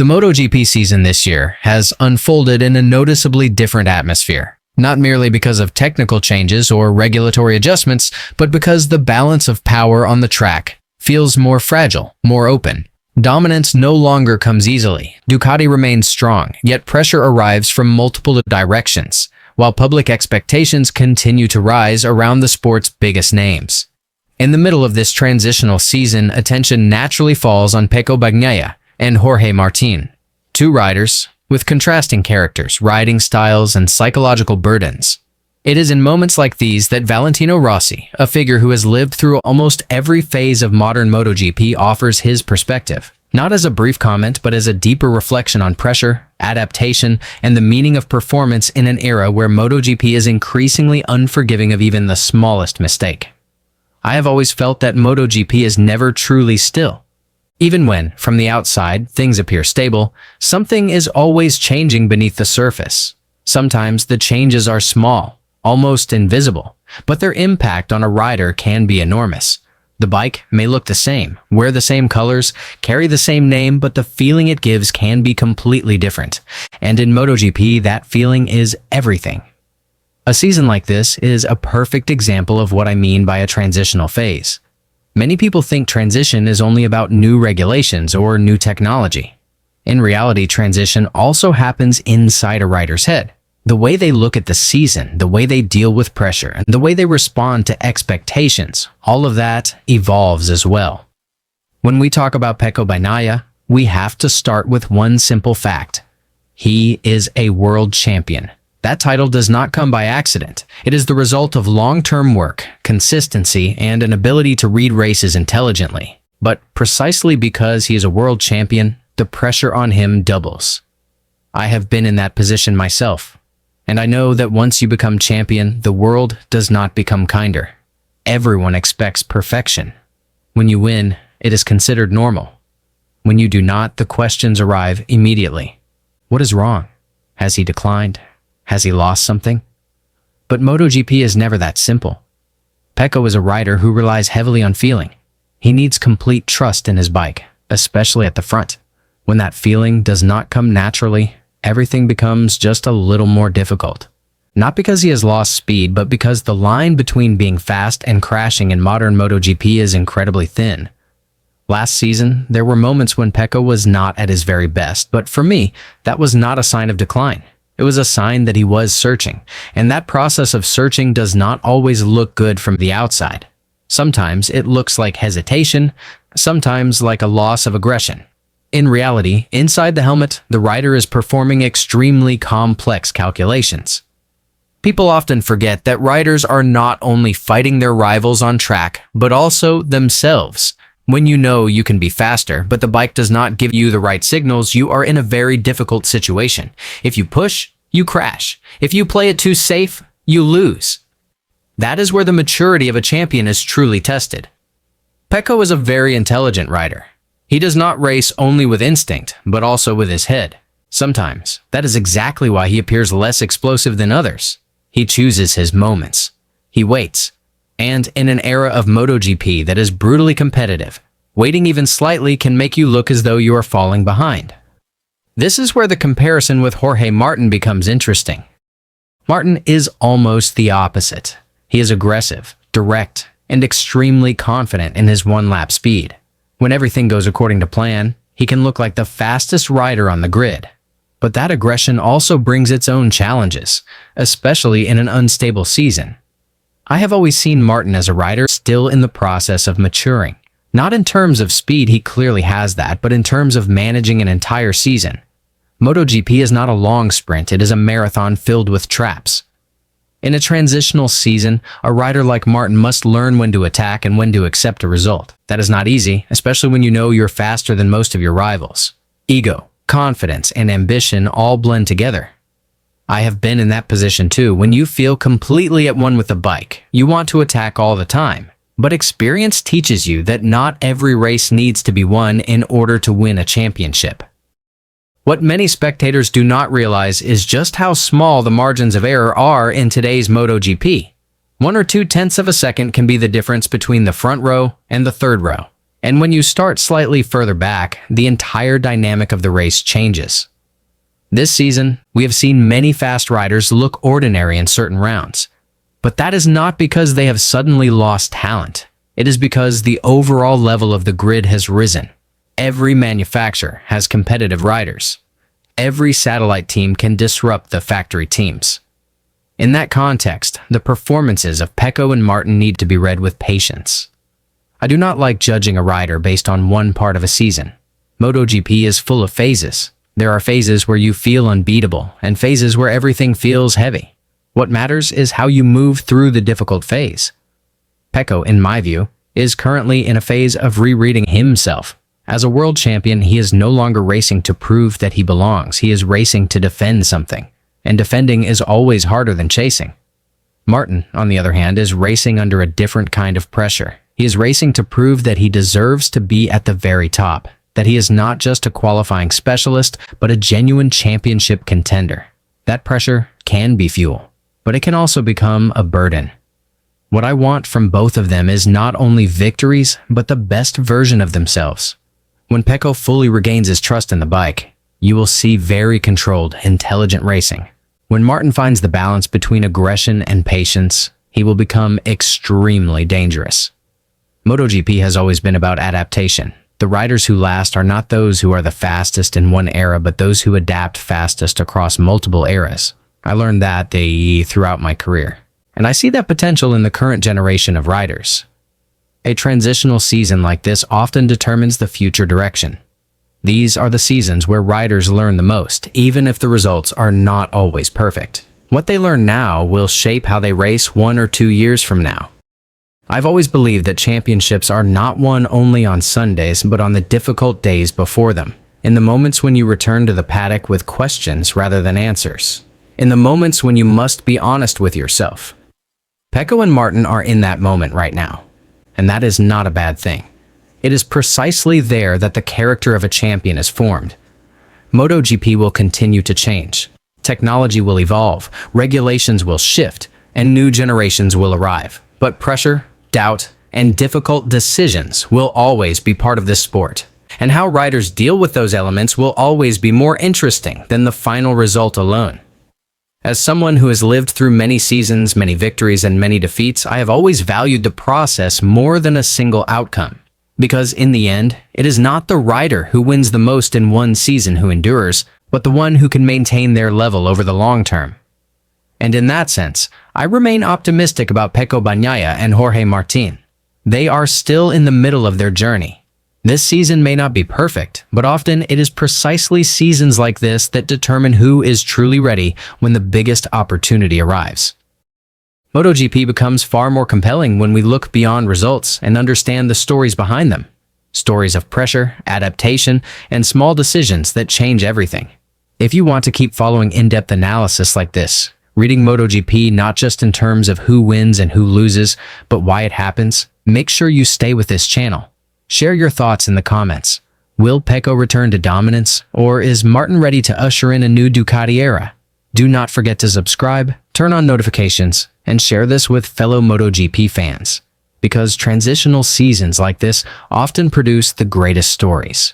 The MotoGP season this year has unfolded in a noticeably different atmosphere, not merely because of technical changes or regulatory adjustments, but because the balance of power on the track feels more fragile, more open. Dominance no longer comes easily. Ducati remains strong, yet pressure arrives from multiple directions, while public expectations continue to rise around the sport's biggest names. In the middle of this transitional season, attention naturally falls on Pecco Bagnaia and Jorge Martin, two riders with contrasting characters, riding styles, and psychological burdens. It is in moments like these that Valentino Rossi, a figure who has lived through almost every phase of modern MotoGP, offers his perspective, not as a brief comment but as a deeper reflection on pressure, adaptation, and the meaning of performance in an era where MotoGP is increasingly unforgiving of even the smallest mistake. I have always felt that MotoGP is never truly still. Even when, from the outside, things appear stable, something is always changing beneath the surface. Sometimes the changes are small, almost invisible, but their impact on a rider can be enormous. The bike may look the same, wear the same colors, carry the same name, but the feeling it gives can be completely different. And in MotoGP, that feeling is everything. A season like this is a perfect example of what I mean by a transitional phase. Many people think transition is only about new regulations or new technology. In reality, transition also happens inside a rider's head. The way they look at the season, the way they deal with pressure, and the way they respond to expectations, all of that evolves as well. When we talk about Pecco Bagnaia, we have to start with one simple fact. He is a world champion. That title does not come by accident. It is the result of long-term work, consistency, and an ability to read races intelligently. But precisely because he is a world champion, the pressure on him doubles. I have been in that position myself, and I know that once you become champion, the world does not become kinder. Everyone expects perfection. When you win, it is considered normal. When you do not, the questions arrive immediately. What is wrong? Has he declined? Has he lost something? But MotoGP is never that simple. Pecco is a rider who relies heavily on feeling. He needs complete trust in his bike, especially at the front. When that feeling does not come naturally, everything becomes just a little more difficult. Not because he has lost speed, but because the line between being fast and crashing in modern MotoGP is incredibly thin. Last season, there were moments when Pecco was not at his very best, but for me, that was not a sign of decline. It was a sign that he was searching, and that process of searching does not always look good from the outside. Sometimes it looks like hesitation, sometimes like a loss of aggression. In reality, inside the helmet, the rider is performing extremely complex calculations. People often forget that riders are not only fighting their rivals on track, but also themselves. When you know you can be faster, but the bike does not give you the right signals, you are in a very difficult situation. If you push, you crash. If you play it too safe, you lose. That is where the maturity of a champion is truly tested. Pecco is a very intelligent rider. He does not race only with instinct, but also with his head. Sometimes, that is exactly why he appears less explosive than others. He chooses his moments. He waits. And in an era of MotoGP that is brutally competitive, waiting even slightly can make you look as though you are falling behind. This is where the comparison with Jorge Martin becomes interesting. Martin is almost the opposite. He is aggressive, direct, and extremely confident in his one-lap speed. When everything goes according to plan, he can look like the fastest rider on the grid. But that aggression also brings its own challenges, especially in an unstable season. I have always seen Martin as a rider still in the process of maturing. Not in terms of speed, he clearly has that, but in terms of managing an entire season. MotoGP is not a long sprint, it is a marathon filled with traps. In a transitional season, a rider like Martin must learn when to attack and when to accept a result. That is not easy, especially when you know you're faster than most of your rivals. Ego, confidence, and ambition all blend together. I have been in that position too. When you feel completely at one with the bike, you want to attack all the time. But experience teaches you that not every race needs to be won in order to win a championship. What many spectators do not realize is just how small the margins of error are in today's MotoGP. 1 or 2 tenths of a second can be the difference between the front row and the third row. And when you start slightly further back, the entire dynamic of the race changes. This season, we have seen many fast riders look ordinary in certain rounds. But that is not because they have suddenly lost talent. It is because the overall level of the grid has risen. Every manufacturer has competitive riders. Every satellite team can disrupt the factory teams. In that context, the performances of Pecco and Martin need to be read with patience. I do not like judging a rider based on one part of a season. MotoGP is full of phases. There are phases where you feel unbeatable and phases where everything feels heavy. What matters is how you move through the difficult phase. Pecco, in my view, is currently in a phase of rereading himself. As a world champion, he is no longer racing to prove that he belongs. He is racing to defend something. And defending is always harder than chasing. Martin, on the other hand, is racing under a different kind of pressure. He is racing to prove that he deserves to be at the very top, that he is not just a qualifying specialist, but a genuine championship contender. That pressure can be fuel, but it can also become a burden. What I want from both of them is not only victories, but the best version of themselves. When Pecco fully regains his trust in the bike, you will see very controlled, intelligent racing. When Martin finds the balance between aggression and patience, he will become extremely dangerous. MotoGP has always been about adaptation. The riders who last are not those who are the fastest in one era, but those who adapt fastest across multiple eras. I learned that throughout my career, and I see that potential in the current generation of riders. A transitional season like this often determines the future direction. These are the seasons where riders learn the most, even if the results are not always perfect. What they learn now will shape how they race 1 or 2 years from now. I've always believed that championships are not won only on Sundays, but on the difficult days before them. In the moments when you return to the paddock with questions rather than answers. In the moments when you must be honest with yourself. Pecco and Martin are in that moment right now. And that is not a bad thing. It is precisely there that the character of a champion is formed. MotoGP will continue to change. Technology will evolve, regulations will shift, and new generations will arrive. But pressure, doubt, and difficult decisions will always be part of this sport. And how riders deal with those elements will always be more interesting than the final result alone. As someone who has lived through many seasons, many victories, and many defeats, I have always valued the process more than a single outcome. Because in the end, it is not the rider who wins the most in one season who endures, but the one who can maintain their level over the long term. And in that sense, I remain optimistic about Pecco Bagnaia and Jorge Martin. They are still in the middle of their journey. This season may not be perfect, but often it is precisely seasons like this that determine who is truly ready when the biggest opportunity arrives. MotoGP becomes far more compelling when we look beyond results and understand the stories behind them. Stories of pressure, adaptation, and small decisions that change everything. If you want to keep following in-depth analysis like this, reading MotoGP not just in terms of who wins and who loses, but why it happens, make sure you stay with this channel. Share your thoughts in the comments. Will Pecco return to dominance, or is Martin ready to usher in a new Ducati era? Do not forget to subscribe, turn on notifications, and share this with fellow MotoGP fans. Because transitional seasons like this often produce the greatest stories.